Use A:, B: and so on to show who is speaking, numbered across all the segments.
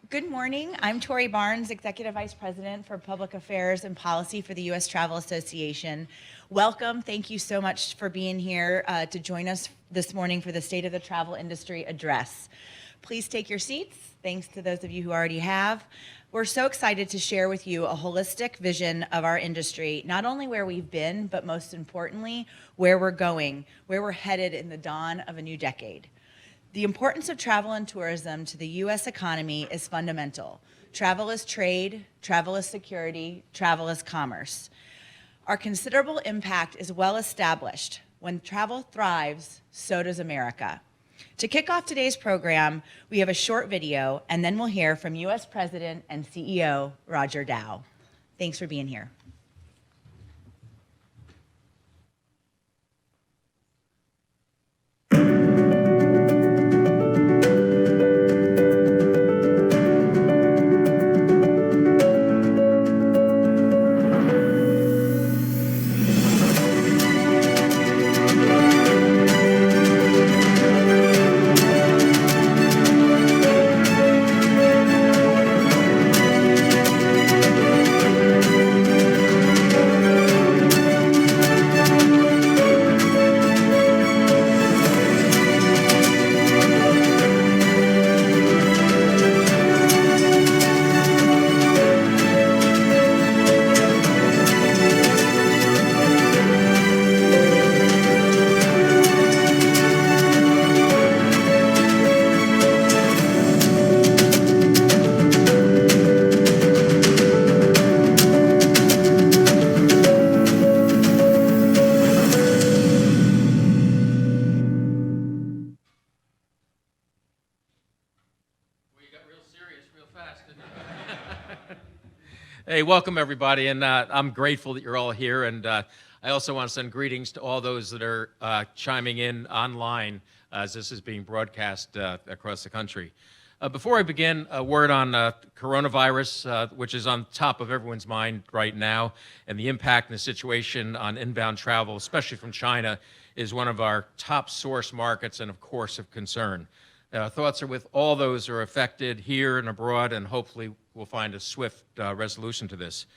A: Good morning. I'm Tori Barnes, Executive Vice President for Public Affairs and Policy for the U.S. Travel Association. Welcome. Thank you so much for being here to join us this morning for the State of the Travel Industry address. Please take your seats. Thanks to those of you who already have. We're so excited to share with you a holistic vision of our industry, not only where we've been, but most importantly, where we're going, where we're headed in the dawn of a new decade. The importance of travel and tourism to the U.S. economy is fundamental. Travel is trade, travel is security, travel is commerce. Our considerable impact is well established. When travel thrives, so does America. To kick off today's program, we have a short video, and then we'll hear from U.S. President and CEO Roger Dow. Thanks for being here.
B: Hey, welcome everybody, and I'm grateful that you're all here, and I also want to send greetings to all those that are chiming in online as this is being broadcast across the country. Before I begin, a word on coronavirus, which is on top of everyone's mind right now, and the impact and the situation on inbound travel, especially from China, is one of our top source markets and, of course, of concern. Thoughts are with all those who are affected here and abroad, and hopefully we'll find a swift resolution to this.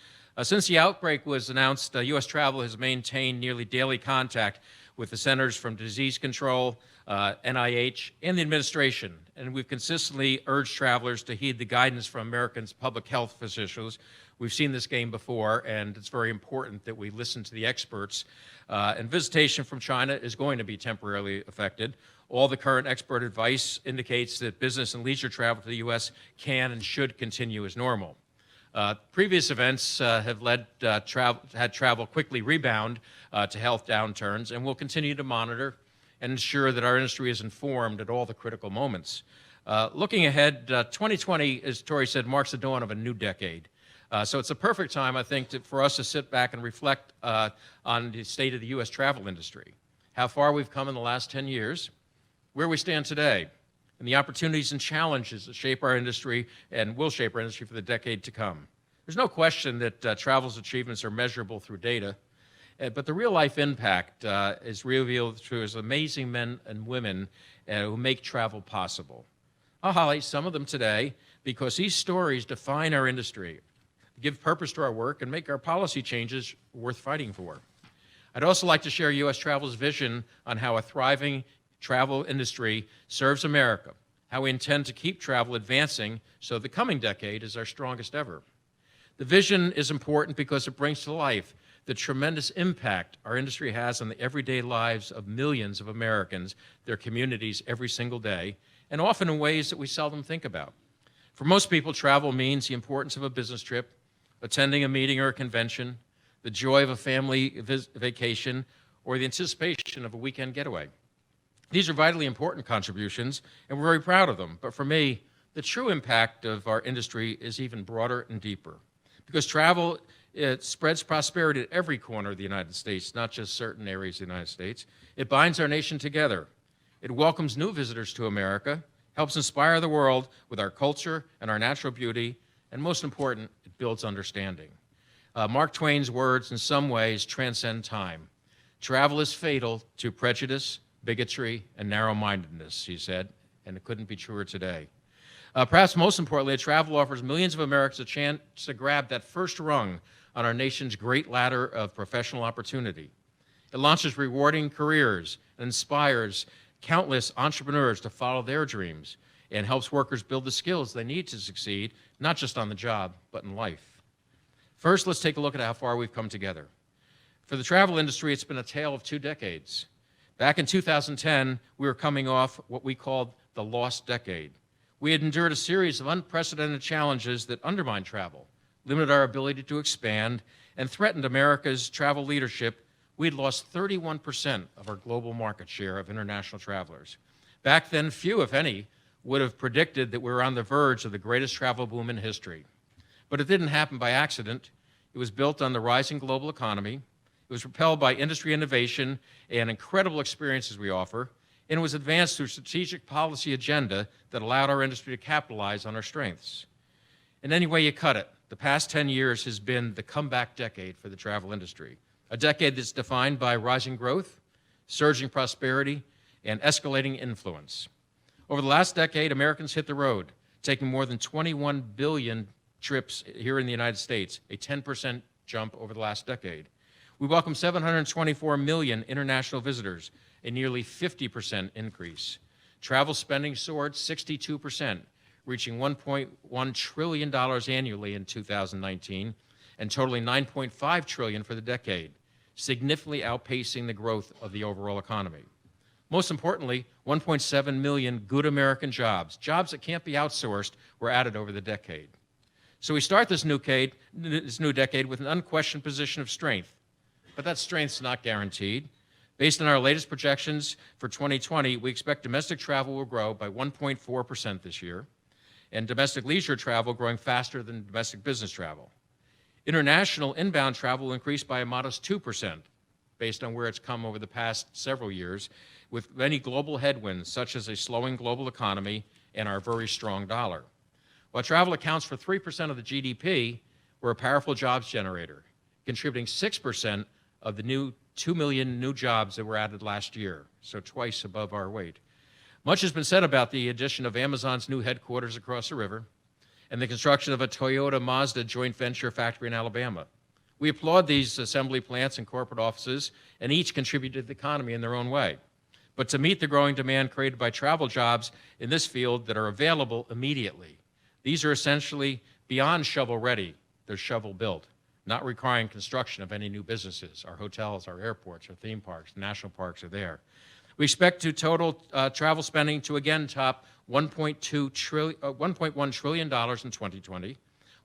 B: Since the outbreak was announced, U.S. Travel has maintained nearly daily contact with the Centers for Disease Control, NIH, and the administration, and we've consistently urged travelers to heed the guidance from Americans' public health officials. We've seen this game before, and it's very important that we listen to the experts. And visitation from China is going to be temporarily affected. All the current expert advice indicates that business and leisure travel to the U.S. can and should continue as normal. Previous events have had travel quickly rebound to health downturns, and we'll continue to monitor and ensure that our industry is informed at all the critical moments. Looking ahead, 2020, as Tori said, marks the dawn of a new decade. So it's a perfect time, I think, for us to sit back and reflect on the state of the U.S. travel industry, how far we've come in the last 10 years, where we stand today, and the opportunities and challenges that shape our industry and will shape our industry for the decade to come. There's no question that travel's achievements are measurable through data, but the real-life impact is revealed through those amazing men and women who make travel possible. I'll highlight some of them today because these stories define our industry, give purpose to our work, and make our policy changes worth fighting for. I'd also like to share U.S. Travel's vision on how a thriving travel industry serves America, how we intend to keep travel advancing so the coming decade is our strongest ever. The vision is important because it brings to life the tremendous impact our industry has on the everyday lives of millions of Americans, their communities every single day, and often in ways that we seldom think about. For most people, travel means the importance of a business trip, attending a meeting or a convention, the joy of a family vacation, or the anticipation of a weekend getaway. These are vitally important contributions, and we're very proud of them. But for me, the true impact of our industry is even broader and deeper. Because travel, it spreads prosperity at every corner of the United States, not just certain areas of the United States. It binds our nation together. It welcomes new visitors to America, helps inspire the world with our culture and our natural beauty, and most important, it builds understanding. Mark Twain's words in some ways transcend time. Travel is fatal to prejudice, bigotry, and narrow-mindedness, he said, and it couldn't be truer today. Perhaps most importantly, travel offers millions of Americans a chance to grab that first rung on our nation's great ladder of professional opportunity. It launches rewarding careers and inspires countless entrepreneurs to follow their dreams and helps workers build the skills they need to succeed, not just on the job, but in life. First, let's take a look at how far we've come together. For the travel industry, it's been a tale of 2 decades. Back in 2010, we were coming off what we called the lost decade. We had endured a series of unprecedented challenges that undermined travel, limited our ability to expand, and threatened America's travel leadership. We'd lost 31% of our global market share of international travelers. Back then, few, if any, would have predicted that we were on the verge of the greatest travel boom in history. But it didn't happen by accident. It was built on the rising global economy. It was propelled by industry innovation and incredible experiences we offer, and it was advanced through a strategic policy agenda that allowed our industry to capitalize on our strengths. In any way you cut it, the past 10 years has been the comeback decade for the travel industry, a decade that's defined by rising growth, surging prosperity, and escalating influence. Over the last decade, Americans hit the road, taking more than 21 billion trips here in the United States, a 10% jump over the last decade. We welcome 724 million international visitors, a nearly 50% increase. Travel spending soared 62%, reaching $1.1 trillion annually in 2019, and totaling $9.5 trillion for the decade, significantly outpacing the growth of the overall economy. Most importantly, 1.7 million good American jobs that can't be outsourced, were added over the decade. So we start this new decade with an unquestioned position of strength, but that strength's not guaranteed. Based on our latest projections for 2020, we expect domestic travel will grow by 1.4% this year, and domestic leisure travel growing faster than domestic business travel. International inbound travel will increase by a modest 2%, based on where it's come over the past several years, with many global headwinds, such as a slowing global economy and our very strong dollar. While travel accounts for 3% of the GDP, we're a powerful jobs generator, contributing 6% of the 2 million new jobs that were added last year, so twice above our weight. Much has been said about the addition of Amazon's new headquarters across the river and the construction of a Toyota-Mazda joint venture factory in Alabama. We applaud these assembly plants and corporate offices, and each contribute to the economy in their own way. But to meet the growing demand created by travel jobs in this field that are available immediately, these are essentially beyond shovel-ready. They're shovel-built, not requiring construction of any new businesses. Our hotels, our airports, our theme parks, national parks are there. We expect total travel spending to again top $1.1 trillion in 2020.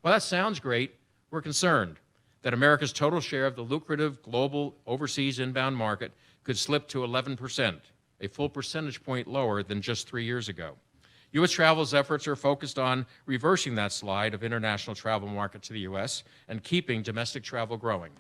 B: While that sounds great, we're concerned that America's total share of the lucrative global overseas inbound market could slip to 11%, a full percentage point lower than just 3 years ago. U.S. travel's efforts are focused on reversing that slide of international travel market to the U.S. and keeping domestic travel growing.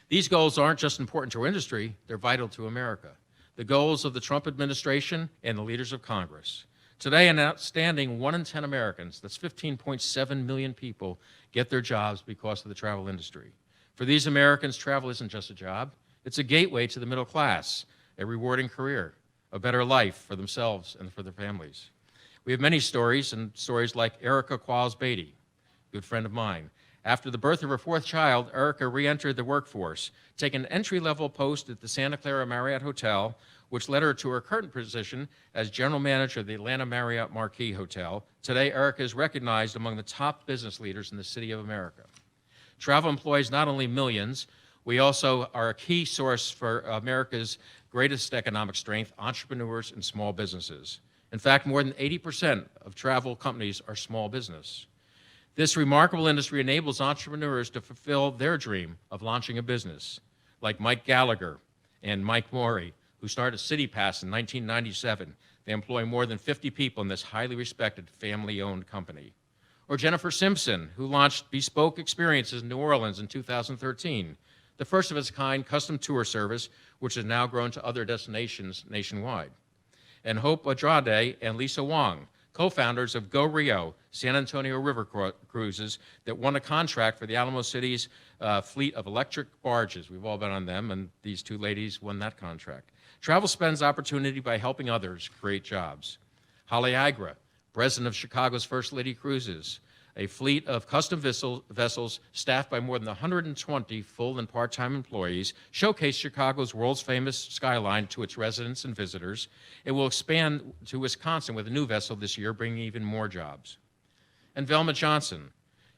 B: These goals aren't just important to our industry, they're vital to America, the goals of the Trump administration and the leaders of Congress. Today, an outstanding 1 in 10 Americans, that's 15.7 million people, get their jobs because of the travel industry. For these Americans, travel isn't just a job, it's a gateway to the middle class, a rewarding career, a better life for themselves and for their families. We have many stories, and stories like Erica Qualls-Beatty, a good friend of mine. After the birth of her 4th child, Erica re-entered the workforce, taking an entry-level post at the Santa Clara Marriott Hotel, which led her to her current position as general manager of the Atlanta Marriott Marquis Hotel. Today, Erica is recognized among the top business leaders in the city of America. Travel employs not only millions, we also are a key source for America's greatest economic strength, entrepreneurs and small businesses. In fact, more than 80% of travel companies are small business. This remarkable industry enables entrepreneurs to fulfill their dream of launching a business, like Mike Gallagher and Mike Morey, who started CityPass in 1997. They employ more than 50 people in this highly respected family-owned company. Or Jennifer Simpson, who launched Bespoke Experiences in New Orleans in 2013, the first of its kind custom tour service, which has now grown to other destinations nationwide. And Hope Andrade and Lisa Wong, co-founders of Go Rio, San Antonio River Cruises, that won a contract for the Alamo City's fleet of electric barges. We've all been on them, and these 2 ladies won that contract. Travel spends opportunity by helping others create jobs. Holly Agra president of Chicago's First Lady Cruises, a fleet of custom vessels staffed by more than 120 full and part-time employees, showcase Chicago's world's famous skyline to its residents and visitors. It will expand to Wisconsin with a new vessel this year, bringing even more jobs. And Velma Johnson,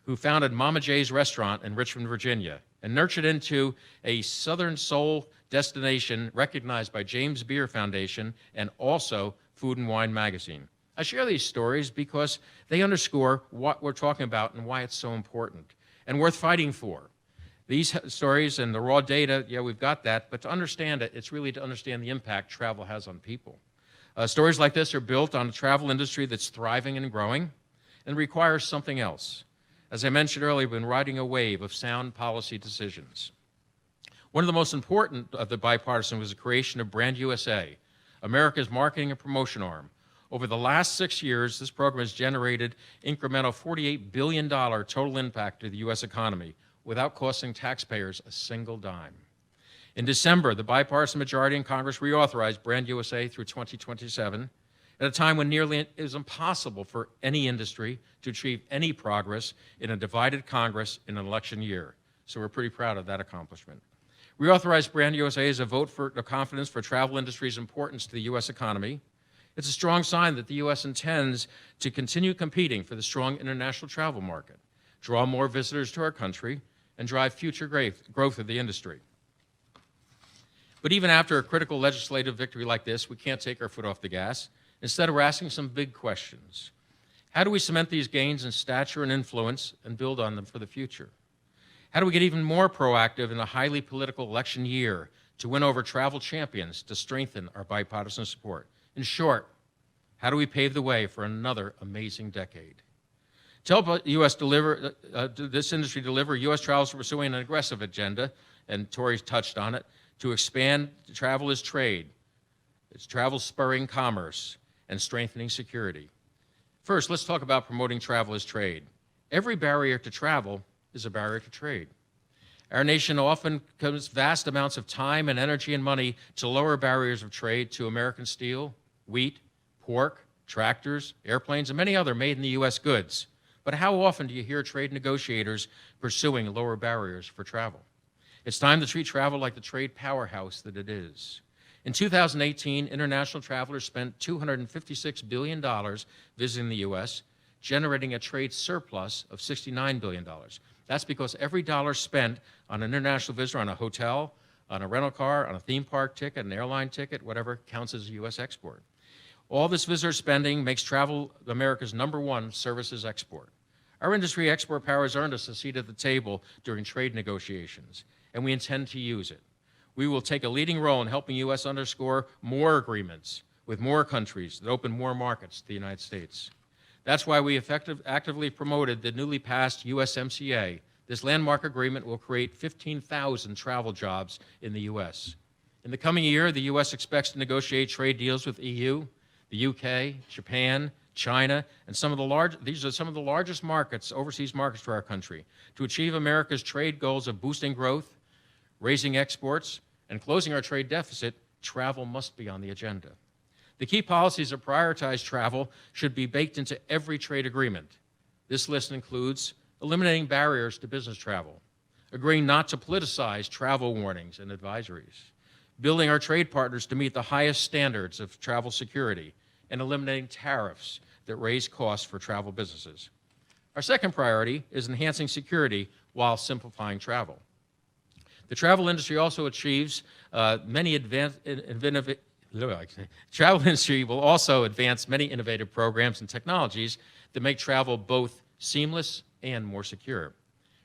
B: who founded Mama J's Restaurant in Richmond, Virginia, and nurtured into a Southern Soul destination recognized by James Beard Foundation and also Food and Wine magazine. I share these stories because they underscore what we're talking about and why it's so important and worth fighting for. These stories and the raw data, yeah, we've got that, but to understand it, it's really to understand the impact travel has on people. Stories like this are built on a travel industry that's thriving and growing and requires something else. As I mentioned earlier, we've been riding a wave of sound policy decisions. One of the most important of the bipartisan was the creation of Brand USA, America's marketing and promotion arm. Over the last 6 years, this program has generated incremental $48 billion total impact to the U.S. economy without costing taxpayers a single dime. In December, the bipartisan majority in Congress reauthorized Brand USA through 2027, at a time when nearly it is impossible for any industry to achieve any progress in a divided Congress in an election year. So we're pretty proud of that accomplishment. Reauthorized Brand USA is a vote for confidence for travel industry's importance to the U.S. economy. It's a strong sign that the U.S. intends to continue competing for the strong international travel market, draw more visitors to our country, and drive future growth of the industry. But even after a critical legislative victory like this, we can't take our foot off the gas. Instead, we're asking some big questions. How do we cement these gains in stature and influence and build on them for the future? How do we get even more proactive in a highly political election year to win over travel champions to strengthen our bipartisan support? In short, how do we pave the way for another amazing decade? To help this industry deliver, U.S. travel is pursuing an aggressive agenda, and Tori's touched on it, to expand travel as trade. It's travel spurring commerce and strengthening security. First, let's talk about promoting travel as trade. Every barrier to travel is a barrier to trade. Our nation often commits vast amounts of time and energy and money to lower barriers of trade to American steel, wheat, pork, tractors, airplanes, and many other made in the U.S. goods. But how often do you hear trade negotiators pursuing lower barriers for travel? It's time to treat travel like the trade powerhouse that it is. In 2018, international travelers spent $256 billion visiting the U.S., generating a trade surplus of $69 billion. That's because every dollar spent on an international visitor, on a hotel, on a rental car, on a theme park ticket, an airline ticket, whatever, counts as a U.S. export. All this visitor spending makes travel America's #1 services export. Our industry export power has earned us a seat at the table during trade negotiations, and we intend to use it. We will take a leading role in helping U.S. underscore more agreements with more countries that open more markets to the United States. That's why we actively promoted the newly passed USMCA. This landmark agreement will create 15,000 travel jobs in the U.S. In the coming year, the U.S. expects to negotiate trade deals with EU, the UK, Japan, China, and these are some of the largest markets, overseas markets for our country. To achieve America's trade goals of boosting growth, raising exports, and closing our trade deficit, travel must be on the agenda. The key policies that prioritize travel should be baked into every trade agreement. This list includes eliminating barriers to business travel, agreeing not to politicize travel warnings and advisories, building our trade partners to meet the highest standards of travel security, and eliminating tariffs that raise costs for travel businesses. Our second priority is enhancing security while simplifying travel. The travel industry also achieves travel industry will also advance many innovative programs and technologies that make travel both seamless and more secure.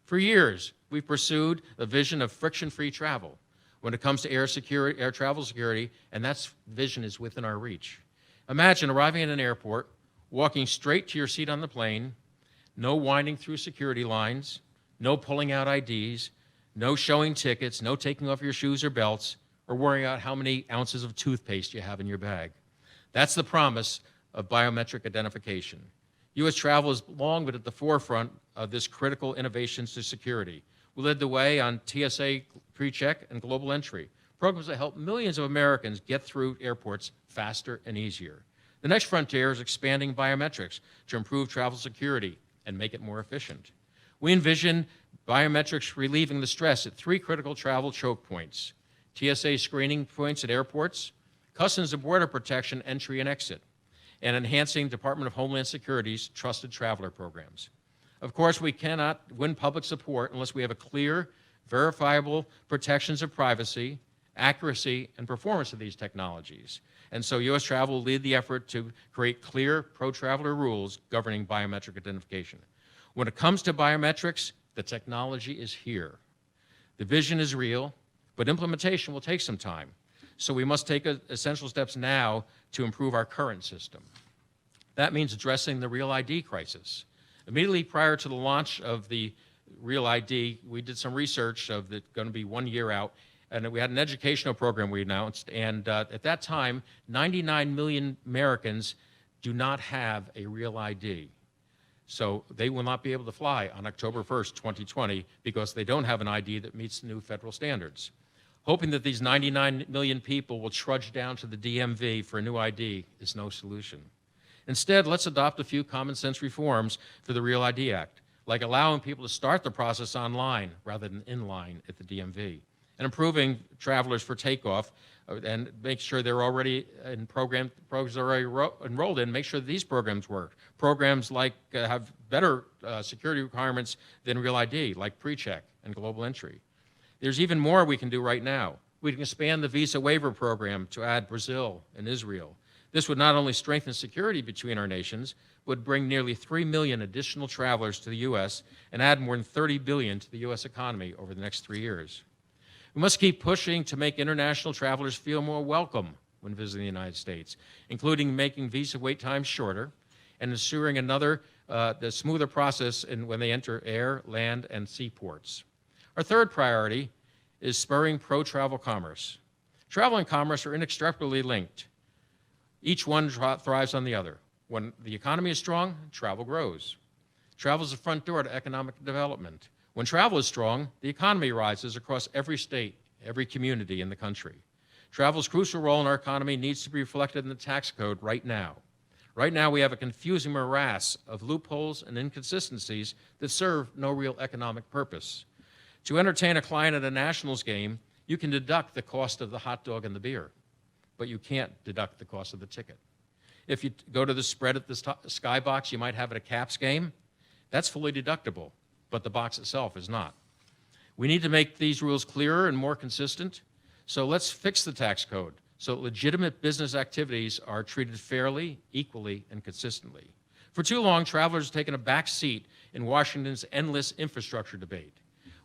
B: For years, we've pursued a vision of friction-free travel when it comes to air travel security, and that vision is within our reach. Imagine arriving at an airport, walking straight to your seat on the plane, no winding through security lines, no pulling out IDs, no showing tickets, no taking off your shoes or belts, or worrying out how many ounces of toothpaste you have in your bag. That's the promise of biometric identification. U.S. travel has long been at the forefront of this critical innovations to security. We led the way on TSA PreCheck and Global Entry, programs that help millions of Americans get through airports faster and easier. The next frontier is expanding biometrics to improve travel security and make it more efficient. We envision biometrics relieving the stress at 3 critical travel choke points: TSA screening points at airports, Customs and Border Protection entry and exit, and enhancing Department of Homeland Security's trusted traveler programs. Of course, we cannot win public support unless we have a clear, verifiable protections of privacy, accuracy, and performance of these technologies. And so U.S. Travel will lead the effort to create clear pro-traveler rules governing biometric identification. When it comes to biometrics, the technology is here. The vision is real, but implementation will take some time. So we must take essential steps now to improve our current system. That means addressing the Real ID crisis. Immediately prior to the launch of the Real ID, we did some research of it going to be 1 year out, and we had an educational program we announced, and at that time, 99 million Americans do not have a Real ID. So they will not be able to fly on October 1st, 2020, because they don't have an ID that meets new federal standards. Hoping that these 99 million people will trudge down to the DMV for a new ID is no solution. Instead, let's adopt a few common sense reforms for the Real ID Act, like allowing people to start the process online rather than in line at the DMV, and improving travelers for takeoff and make sure they're already in programs they're already enrolled in, make sure that these programs work. Programs like have better security requirements than Real ID, like PreCheck and Global Entry. There's even more we can do right now. We can expand the visa waiver program to add Brazil and Israel. This would not only strengthen security between our nations, but would bring nearly 3 million additional travelers to the U.S. and add more than $30 billion to the U.S. economy over the next 3 years. We must keep pushing to make international travelers feel more welcome when visiting the United States, including making visa wait times shorter and ensuring the smoother process when they enter air, land, and seaports. Our third priority is spurring pro-travel commerce. Travel and commerce are inextricably linked. Each one thrives on the other. When the economy is strong, travel grows. Travel is the front door to economic development. When travel is strong, the economy rises across every state, every community in the country. Travel's crucial role in our economy needs to be reflected in the tax code right now. Right now, we have a confusing morass of loopholes and inconsistencies that serve no real economic purpose. To entertain a client at a Nationals game, you can deduct the cost of the hot dog and the beer, but you can't deduct the cost of the ticket. If you go to the spread at the skybox you might have at a Caps game, that's fully deductible, but the box itself is not. We need to make these rules clearer and more consistent, so let's fix the tax code so legitimate business activities are treated fairly, equally, and consistently. For too long, travelers have taken a back seat in Washington's endless infrastructure debate.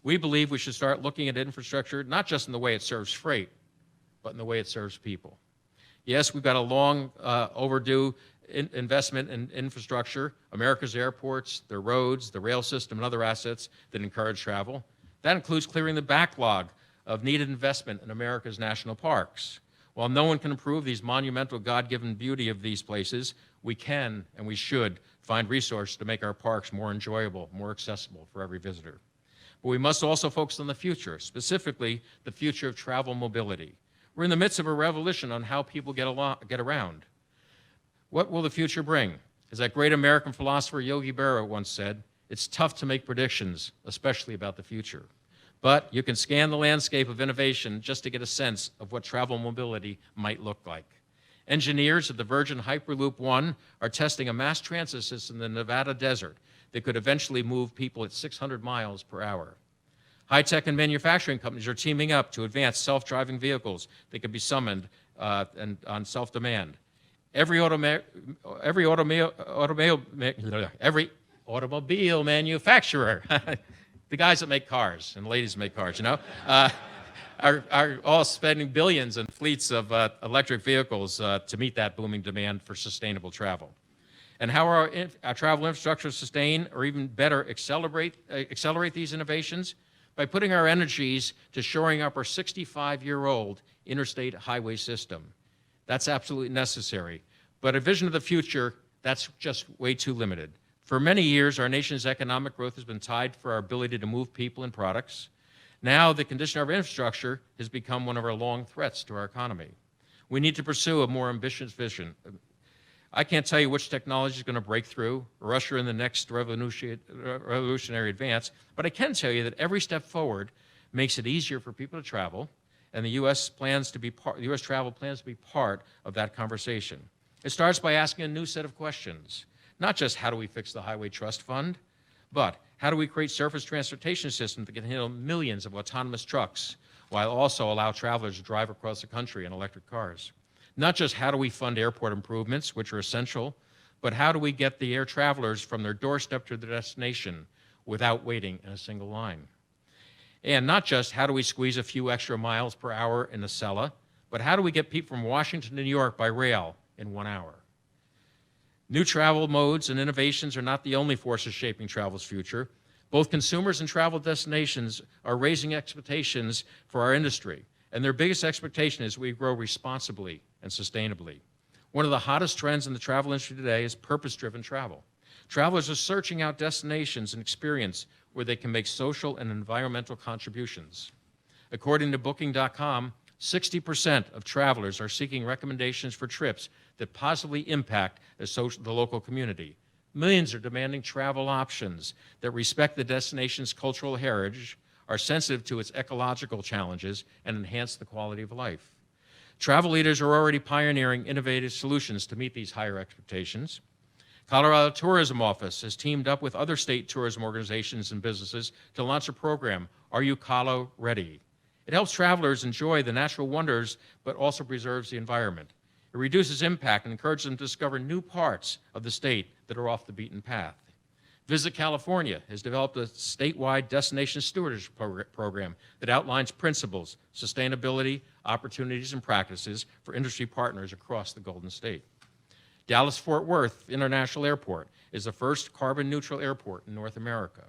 B: We believe we should start looking at infrastructure not just in the way it serves freight, but in the way it serves people. Yes, we've got a long overdue investment in infrastructure, America's airports, their roads, the rail system, and other assets that encourage travel. That includes clearing the backlog of needed investment in America's national parks. While no one can improve these monumental God-given beauty of these places, we can and we should find resources to make our parks more enjoyable, more accessible for every visitor. But we must also focus on the future, specifically the future of travel mobility. We're in the midst of a revolution on how people get around. What will the future bring? As that great American philosopher Yogi Berra once said, it's tough to make predictions, especially about the future. But you can scan the landscape of innovation just to get a sense of what travel mobility might look like. Engineers at the Virgin Hyperloop One are testing a mass transit system in the Nevada desert that could eventually move people at 600 miles per hour. High-tech and manufacturing companies are teaming up to advance self-driving vehicles that can be summoned and on self-demand. Every automobile manufacturer, the guys that make cars and ladies that make cars, you know, are all spending billions in fleets of electric vehicles to meet that booming demand for sustainable travel. And how our travel infrastructure sustain or even better accelerate these innovations? By putting our energies to shoring up our 65-year-old interstate highway system. That's absolutely necessary. But a vision of the future, that's just way too limited. For many years, our nation's economic growth has been tied for our ability to move people and products. Now, the condition of our infrastructure has become one of our long threats to our economy. We need to pursue a more ambitious vision. I can't tell you which technology is going to break through or usher in the next revolutionary advance, but I can tell you that every step forward makes it easier for people to travel, and the U.S. travel plans to be part of that conversation. It starts by asking a new set of questions, not just how do we fix the Highway Trust Fund, but how do we create surface transportation systems that can handle millions of autonomous trucks while also allow travelers to drive across the country in electric cars? Not just how do we fund airport improvements, which are essential, but how do we get the air travelers from their doorstep to their destination without waiting in a single line? And not just how do we squeeze a few extra miles per hour in the Acela, but how do we get people from Washington to New York by rail in 1 hour? New travel modes and innovations are not the only forces shaping travel's future. Both consumers and travel destinations are raising expectations for our industry, and their biggest expectation is we grow responsibly and sustainably. One of the hottest trends in the travel industry today is purpose-driven travel. Travelers are searching out destinations and experience where they can make social and environmental contributions. According to Booking.com, 60% of travelers are seeking recommendations for trips that positively impact the local community. Millions are demanding travel options that respect the destination's cultural heritage, are sensitive to its ecological challenges, and enhance the quality of life. Travel leaders are already pioneering innovative solutions to meet these higher expectations. Colorado Tourism Office has teamed up with other state tourism organizations and businesses to launch a program, Are You Colo Ready? It helps travelers enjoy the natural wonders, but also preserves the environment. It reduces impact and encourages them to discover new parts of the state that are off the beaten path. Visit California has developed a statewide destination stewardship program that outlines principles, sustainability, opportunities, and practices for industry partners across the Golden State. Dallas-Fort Worth International Airport is the first carbon-neutral airport in North America.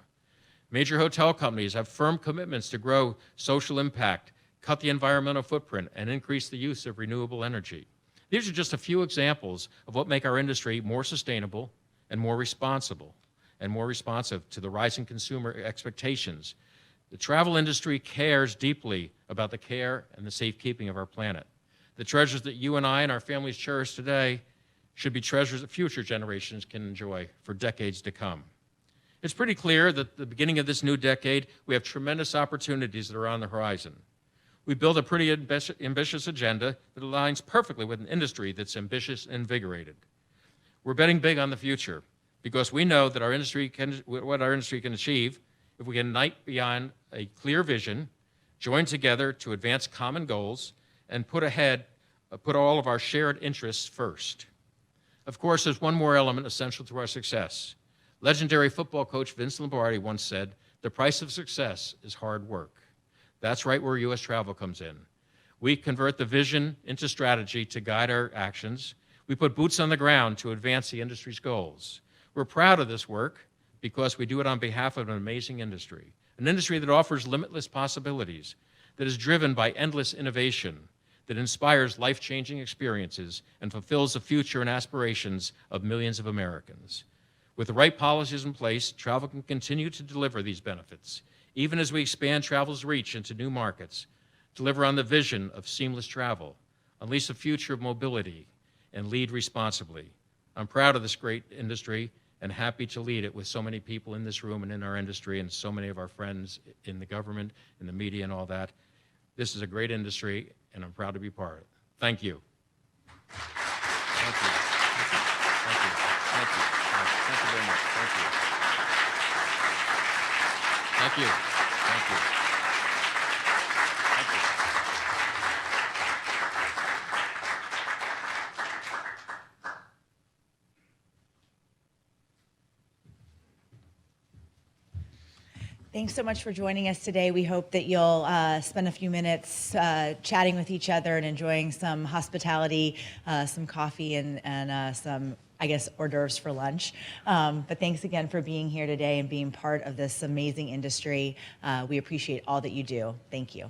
B: Major hotel companies have firm commitments to grow social impact, cut the environmental footprint, and increase the use of renewable energy. These are just a few examples of what make our industry more sustainable and more responsive to the rising consumer expectations. The travel industry cares deeply about the care and the safekeeping of our planet. The treasures that you and I and our families cherish today should be treasures that future generations can enjoy for decades to come. It's pretty clear that at the beginning of this new decade, we have tremendous opportunities that are on the horizon. We built a pretty ambitious agenda that aligns perfectly with an industry that's ambitious and invigorated. We're betting big on the future because we know that what our industry can achieve if we can unite beyond a clear vision, join together to advance common goals, and put all of our shared interests first. Of course, there's one more element essential to our success. Legendary football coach Vince Lombardi once said, "The price of success is hard work." That's right where U.S. Travel comes in. We convert the vision into strategy to guide our actions. We put boots on the ground to advance the industry's goals. We're proud of this work because we do it on behalf of an amazing industry, an industry that offers limitless possibilities, that is driven by endless innovation, that inspires life-changing experiences and fulfills the future and aspirations of millions of Americans. With the right policies in place, travel can continue to deliver these benefits, even as we expand travel's reach into new markets, deliver on the vision of seamless travel, unleash the future of mobility, and lead responsibly. I'm proud of this great industry and happy to lead it with so many people in this room and in our industry and so many of our friends in the government, in the media, and all that. This is a great industry, and I'm proud to be part of it. Thank you. Thank you. Thank you. Thank you. Thank you very much. Thank you. Thank you. Thank you. Thank you.
A: Thanks so much for joining us today. We hope that you'll spend a few minutes chatting with each other and enjoying some hospitality, some coffee, and some, I guess, hors d'oeuvres for lunch. But thanks again for being here today and being part of this amazing industry. We appreciate all that you do. Thank you.